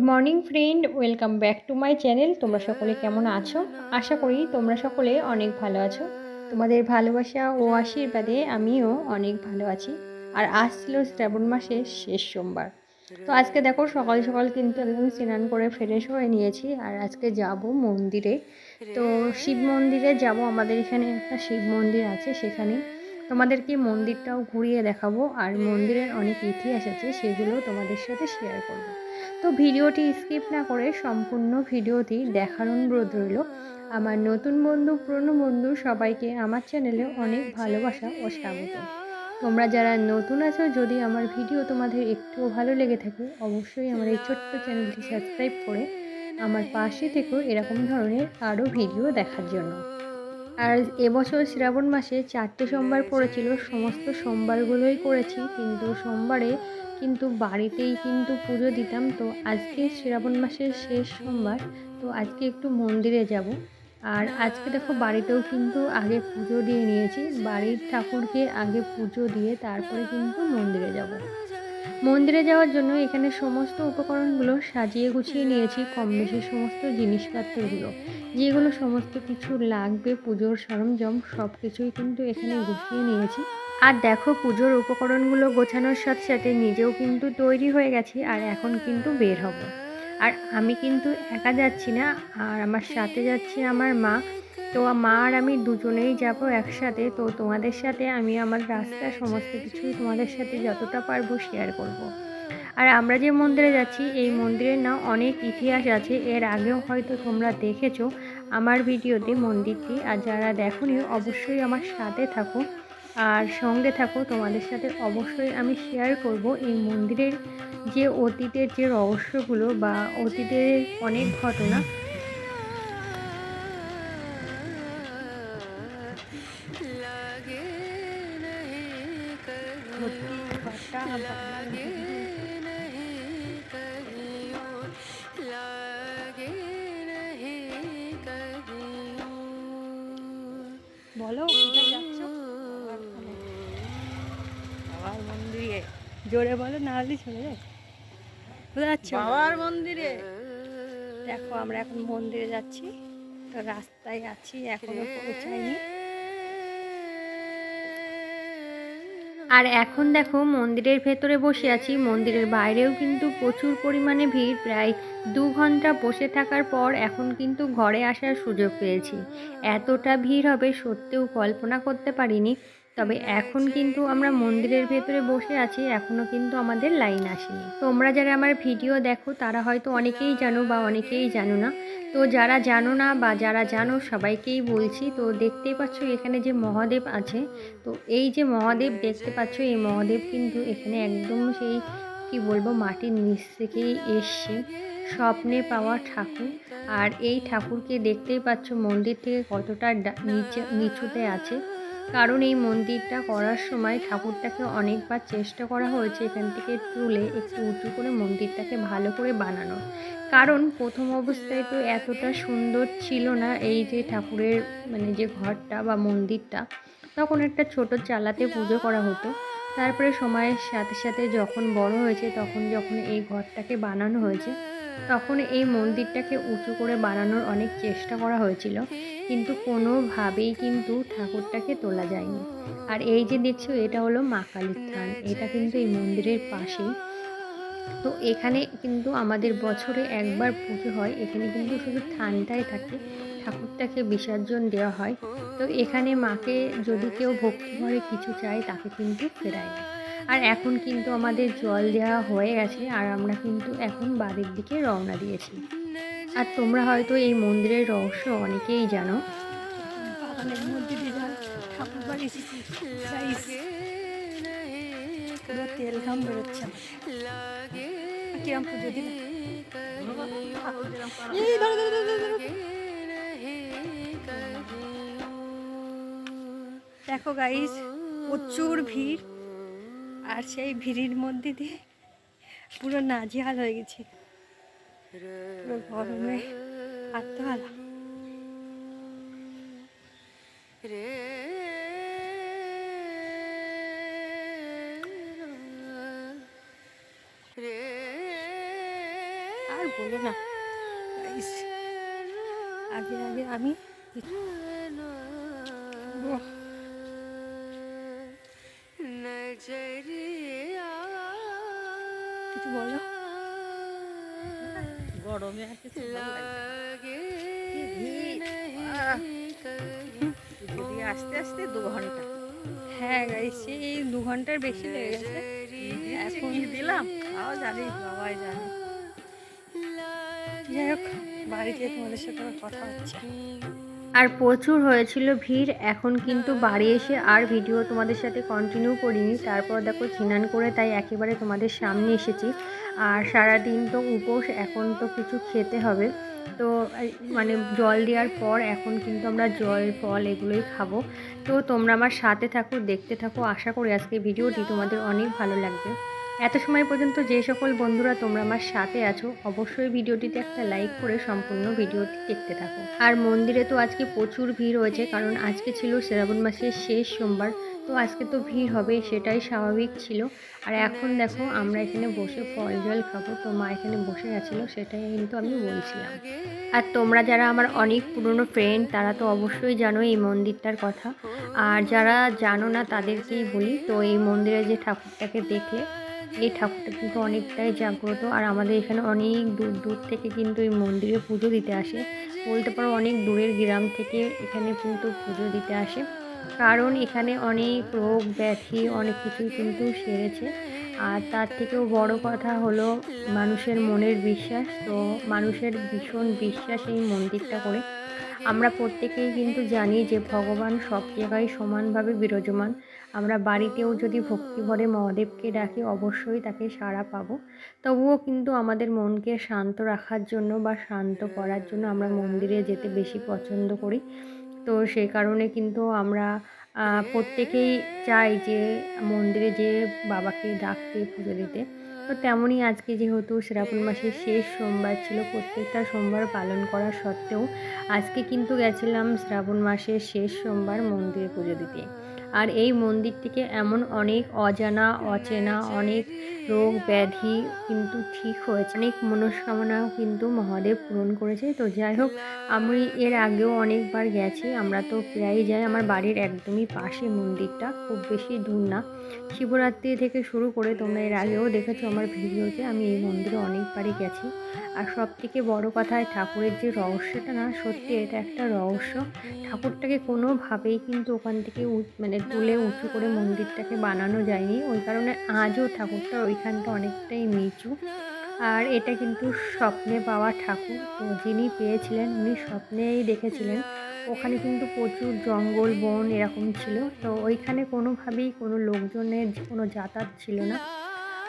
Morning friend, welcome back to my channel. তোমরা সকলে কেমন আছো? আশা করি তোমরা সকলে অনেক ভালো আছো। তোমাদের ভালোবাসা ও আশীর্বাদে আমিও অনেক ভালো আছি। আর আজ ছিল শ্রাবণ মাসের শেষ সোমবার। তো আজকে দেখো সকাল সকাল কিন্তু একদম স্নান করে ফ্রেশ হয়ে নিয়েছি। আর আজকে যাব মন্দিরে। তো শিব মন্দিরে যাব, আমাদের এখানে একটা শিব মন্দির আছে, সেখানে তোমাদেরকে মন্দিরটাও ঘুরিয়ে দেখাবো। আর মন্দিরের অনেক ইতিহাস আছে, সেগুলো তোমাদের সাথে শেয়ার করব। তো ভিডিওটি স্কিপ না করে সম্পূর্ণ ভিডিওটি দেখার অনুরোধ রইল। আমার নতুন বন্ধু, পুরনো বন্ধু সবাইকে আমার চ্যানেলে অনেক ভালোবাসা ও স্বাগত। তোমরা যারা নতুন আছো, যদি আমার ভিডিও তোমাদের একটুও ভালো লেগে থাকে, অবশ্যই আমার এই ছোট্ট চ্যানেলটি সাবস্ক্রাইব করে আমার পাশে থেকেও এরকম ধরনের আরও ভিডিও দেখার জন্য। আর এবছর শ্রাবণ মাসে 4টে সোমবার পড়েছিল, সমস্ত সোমবারগুলোই করেছি, কিন্তু সোমবারে কিন্তু বাড়িতেই কিন্তু পুজো দিতাম। তো আজকে শ্রাবণ মাসের শেষ সোমবার, তো আজকে একটু মন্দিরে যাব। আর আজকে দেখো বাড়িতেও কিন্তু আগে পুজো দিয়ে নিয়েছি, বাড়ির ঠাকুরকে আগে পুজো দিয়ে তারপরে কিন্তু মন্দিরে যাব। মন্দিরে যাওয়ার জন্য এখানে সমস্ত উপকরণগুলো সাজিয়ে গুছিয়ে নিয়েছি, কম বেশি সমস্ত জিনিসপত্রগুলো যেগুলো সমস্ত কিছু লাগবে, পুজোর সরঞ্জাম সব কিছুই কিন্তু এখানে গুছিয়ে নিয়েছি। আর দেখো পুজোর উপকরণগুলো গোছানোর সাথে সাথে নিজেও কিন্তু তৈরি হয়ে গেছি, আর এখন কিন্তু বের হব। আর আমি কিন্তু একা যাচ্ছি না, আর আমার সাথে যাচ্ছে আমার মা। তো মা আর আমি দুজনেই যাব একসাথে। তো তোমাদের সাথে আমি আমার রাস্তা সমস্ত কিছুই তোমাদের সাথে যতটা পারবো শেয়ার করব। আর আমরা যে মন্দিরে যাচ্ছি, এই মন্দিরের না অনেক ইতিহাস আছে, এর আগেও হয়তো তোমরা দেখেছো আমার ভিডিওতে মন্দিরটি। আর যারা দেখোনি অবশ্যই আমার সাথে থাকো আর সঙ্গে থাকো, তোমাদের সাথে অবশ্যই আমি শেয়ার করব এই মন্দিরের যে অতীতের যে রহস্যগুলো বা অতীতের অনেক ঘটনা। বলো কোথায় যাচ্ছ? বাবার মন্দিরে। জোরে বলো, না হলে চলে যায়। কোথায় যাচ্ছ? বাবার মন্দিরে। দেখো আমরা এখন মন্দিরে যাচ্ছি, তো রাস্তায় আছি, এখনো পৌঁছাইনি। আর এখন দেখো মন্দিরের ভেতরে বসে আছি, মন্দিরের বাইরেও কিন্তু প্রচুর পরিমাণে ভিড়। প্রায় 2 ঘন্টা বসে থাকার পর এখন কিন্তু ঘরে আসার সুযোগ পেয়েছি। এতটা ভিড় হবে সত্যিও কল্পনা করতে পারিনি। তবে এখন কিন্তু আমরা মন্দিরের ভেতরে বসে আছি, এখনও কিন্তু আমাদের লাইন আসেনি। তোমরা যারা আমার ভিডিও দেখো তারা হয়তো অনেকেই জানো বা অনেকেই জানো না। তো যারা জানো না বা যারা জানো সবাইকেই বলছি। তো দেখতেই পাচ্ছ এখানে যে মহাদেব আছে, তো এই যে মহাদেব দেখতে পাচ্ছ, এই মহাদেব কিন্তু এখানে একদম সেই কি বলবো মাটির নিচ থেকেই এসছে, স্বপ্নে পাওয়া ঠাকুর। আর এই ঠাকুরকে দেখতেই পাচ্ছ মন্দির থেকে কতটা নিচুতে আছে। কারণ এই মন্দিরটা করার সময় ঠাকুরটাকে অনেকবার চেষ্টা করা হয়েছে এখান থেকে তুলে একটু উঁচু করে মন্দিরটাকে ভালো করে বানানো। কারণ প্রথম অবস্থায় তো এতটা সুন্দর ছিল না এই যে ঠাকুরের মানে যে ঘরটা বা মন্দিরটা, তখন একটা ছোট চালাতে পুজো করা হতো। তারপরে সময়ের সাথে সাথে যখন বড় হয়েছে, তখন যখন এই ঘরটাকে বানানো হয়েছে, তখন এই মন্দিরটাকে উঁচু করে বানানোর অনেক চেষ্টা করা হয়েছিল, কিন্তু কোনোভাবেই কিন্তু ঠাকুরটাকে তোলা যায়নি। আর এই যে দেখছো এটা হলো মা কালীর থান, এটা কিন্তু এই মন্দিরের পাশেই। তো এখানে কিন্তু আমাদের বছরে একবার পুজো হয়, এখানে কিন্তু শুধু থানটাই থাকে, ঠাকুরটাকে বিসর্জন দেওয়া হয়। তো এখানে মাকে যদি কেউ ভক্তি করে কিছু চায় তাকে কিন্তু ফেরায় না। আর এখন কিন্তু আমাদের জল দেওয়া হয়ে গেছে, আর আমরা কিন্তু এখন বাড়ির দিকে রওনা দিয়েছি। আর তোমরা হয়তো এই মন্দিরের রহস্য অনেকেই জানো। বাগানের মধ্যে দিয়ে ঠাকুর বাড়ি এসেছি, পুরো তেল ঘাম বেরোচ্ছে কিরম পুজো দিল। দেখো গাইস প্রচুর ভিড়, আর সেই ভিড়ের মধ্যে দিয়ে পুরো নাজেহাল হয়ে গেছে, পুরো গরমে আত্মহারা। আর বলো না গাইস, আগে আগে আমি কিছু বলো। গরমে আর কিছু ভালো লাগবে না। আস্তে আস্তে 2 ঘন্টা, হ্যাঁ গাইস এই 2 ঘন্টার বেশি লেগে গেছে। এখন দিলাম তাও জানি বাবাই জানে। যাই হোক, বাড়িতে তোমাদের সাথে কথা হচ্ছে। আর প্রচুর হয়েছিল ভিড়। এখন কিন্তু বাড়ি এসে আর ভিডিও তোমাদের সাথে কন্টিনিউ করিনি। তারপর দেখো স্নান করে তাই একেবারে তোমাদের সামনে এসেছি। আর সারাদিন তো উপোস, এখন তো কিছু খেতে হবে। তো মানে জল দেওয়ার পর এখন কিন্তু আমরা জল ফল এগুলোই খাবো। তো তোমরা আমার সাথে থাকো, দেখতে থাকো। আশা করি আজকে ভিডিওটি তোমাদের অনেক ভালো লাগবে। এত সময় পর্যন্ত যে সকল বন্ধুরা তোমরা আমার সাথে আছো, অবশ্যই ভিডিওটিতে একটা লাইক করে সম্পূর্ণ ভিডিওটি দেখতে থাকো। আর মন্দিরে তো আজকে প্রচুর ভিড় হয়েছে, কারণ আজকে ছিল শ্রাবণ মাসের শেষ সোমবার। তো আজকে তো ভিড় হবে, সেটাই স্বাভাবিক ছিল। আর এখন দেখো আমরা এখানে বসে ফল জল খাবো। তো মা এখানে বসে গেছিলো, সেটাই কিন্তু আমি বলছিলাম। আর তোমরা যারা আমার অনেক পুরনো ফ্রেন্ড, তারা তো অবশ্যই জানো এই মন্দিরটার কথা। আর যারা জানো না তাদেরকেই বলি। তো এই মন্দিরে যে ঠাকুরটাকে দেখলে, এই ঠাকুরটা কিন্তু অনেকটাই জাগ্রত। আর আমাদের এখানে অনেক দূর দূর থেকে কিন্তু এই মন্দিরে পুজো দিতে আসে। বলতে পারো অনেক দূরের গ্রাম থেকে এখানে কিন্তু পুজো দিতে আসে, কারণ এখানে অনেক রোগ ব্যাধি অনেক কিছুই কিন্তু সেরেছে। আর তার থেকেও বড় কথা হলো মানুষের মনের বিশ্বাস। তো মানুষের ভীষণ বিশ্বাস এই মন্দিরটা করে। আমরা প্রত্যেকেই কিন্তু জানি যে ভগবান সব জায়গায় সমানভাবে বিরাজমান। আমরা বাড়িতেও যদি ভক্তিভরে মহাদেবকে ডাকি, অবশ্যই তাকে সাড়া পাবো। তবুও কিন্তু আমাদের মনকে শান্ত রাখার জন্য বা শান্ত করার জন্য আমরা মন্দিরে যেতে বেশি পছন্দ করি। তো সেই কারণে কিন্তু আমরা প্রত্যেকেই চাই যে মন্দিরে যেয়ে বাবাকে ডাকতে, পুজো দিতে। তো তেমনই আজকে যেহেতু শ্রাবণ মাসের শেষ সোমবার ছিল, প্রত্যেকটা সোমবার পালন করা সত্ত্বেও আজকে কিন্তু গেছিলাম শ্রাবণ মাসের শেষ সোমবার মন্দিরে পুজো দিতে। আর এই মন্দির থেকে এমন অনেক অজানা অচেনা অনেক রোগ ব্যাধি কিন্তু ঠিক হয়েছে, অনেক মনস্কামনাও কিন্তু মহাদেব পূরণ করেছে। তো যাই হোক, আমি এর আগেও অনেকবার গেছি, আমরা তো প্রায়ই যাই। আমার বাড়ির একদমই পাশে মন্দিরটা, খুব বেশি দূর না। শিবরাত্রি থেকে শুরু করে তোমরা এর আগেও দেখেছো আমার ভিডিওতে, আমি এই মন্দিরে অনেকবারই গেছি। আর সব থেকে বড়ো কথা, ঠাকুরের যে রহস্যটা না, সত্যি এটা একটা রহস্য। ঠাকুরটাকে কোনোভাবেই কিন্তু ওখান থেকে মানে তুলে উঁচু করে মন্দিরটাকে বানানো যায়নি। ওই কারণে আজও ঠাকুরটা ওইখানটা অনেকটাই নিচু। আর এটা কিন্তু স্বপ্নে পাওয়া ঠাকুর। তো যিনি পেয়েছিলেন উনি স্বপ্নেই দেখেছিলেন। ওখানে কিন্তু প্রচুর জঙ্গল বন এরকম ছিল। তো ওইখানে কোনোভাবেই কোনো লোকজনের কোনো যাতায়াত ছিল না।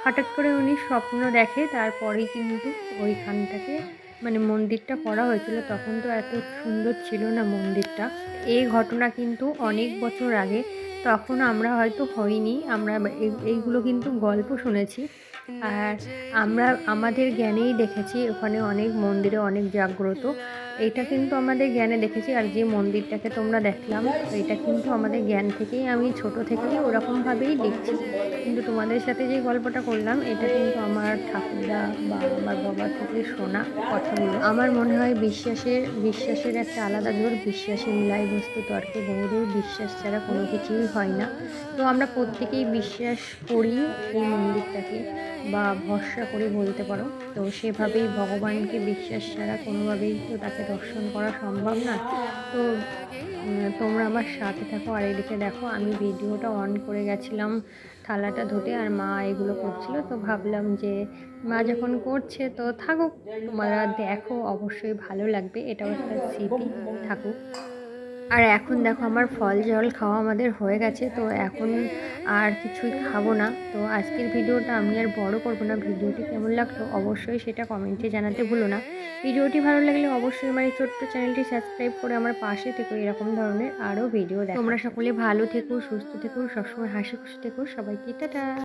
হঠাৎ করে উনি স্বপ্ন দেখে, তারপরেই কিন্তু ওইখানটাকে মানে মন্দিরটা করা হয়েছিল। তখন তো এত সুন্দর ছিল না মন্দিরটা। এই ঘটনা কিন্তু অনেক বছর আগে, তখন আমরা হয়তো হইনি, আমরা এইগুলো কিন্তু গল্প শুনেছি। আর আমরা আমাদের জ্ঞানেই দেখেছি ওখানে অনেক মন্দিরে অনেক জাগ্রত, এইটা কিন্তু আমাদের জ্ঞানে দেখেছি। আর যে মন্দিরটাকে তোমরা দেখলাম, এটা কিন্তু আমাদের জ্ঞান থেকেই, আমি ছোট থেকেই ওরকমভাবেই দেখছি। কিন্তু তোমাদের সাথে যে গল্পটা করলাম, এটা কিন্তু আমার ঠাকুরদা বা আমার বাবার থেকে শোনা কথাগুলো। আমার মনে হয় বিশ্বাসের একটা আলাদা জোর। বিশ্বাসে মিলাই বস্তু তর্কে বহুদূর, বিশ্বাস ছাড়া কোনো কিছুই হয় না। তো আমরা প্রত্যেকেই বিশ্বাস করি সেই মন্দিরটাকে, বা ভরসা করে বলতে পারো। তো সেভাবেই ভগবানকে বিশ্বাস ছাড়া কোনোভাবেই তো তাকে দর্শন করা সম্ভব না। তো তোমরা আমার সাথে থাকো। আর এদিকে দেখো, আমি ভিডিওটা অন করে গেছিলাম থালাটা ধুতে, আর মা এগুলো করছিল। তো ভাবলাম যে মা যখন করছে তো থাকুক, তোমরা দেখো, অবশ্যই ভালো লাগবে, এটাও একটা স্মৃতি থাকুক। আর এখন দেখো আমার ফল জল খাওয়া আমাদের হয়ে গেছে। তো এখন আর কিছুই খাবো না। তো আজকের ভিডিওটা আমি আর বড় করবো না। ভিডিওটি কেমন লাগলো অবশ্যই সেটা কমেন্টে জানাতে ভুলো না। ভিডিওটি ভালো লাগলে অবশ্যই আমার এই ছোট্ট চ্যানেলটি সাবস্ক্রাইব করে আমার পাশে থেকো, এরকম ধরনের আরও ভিডিও দেখো। তোমরা সকলে ভালো থেকো, সুস্থ থেকো, সবসময় হাসি খুশি থেকো। সবাইকে টাটা।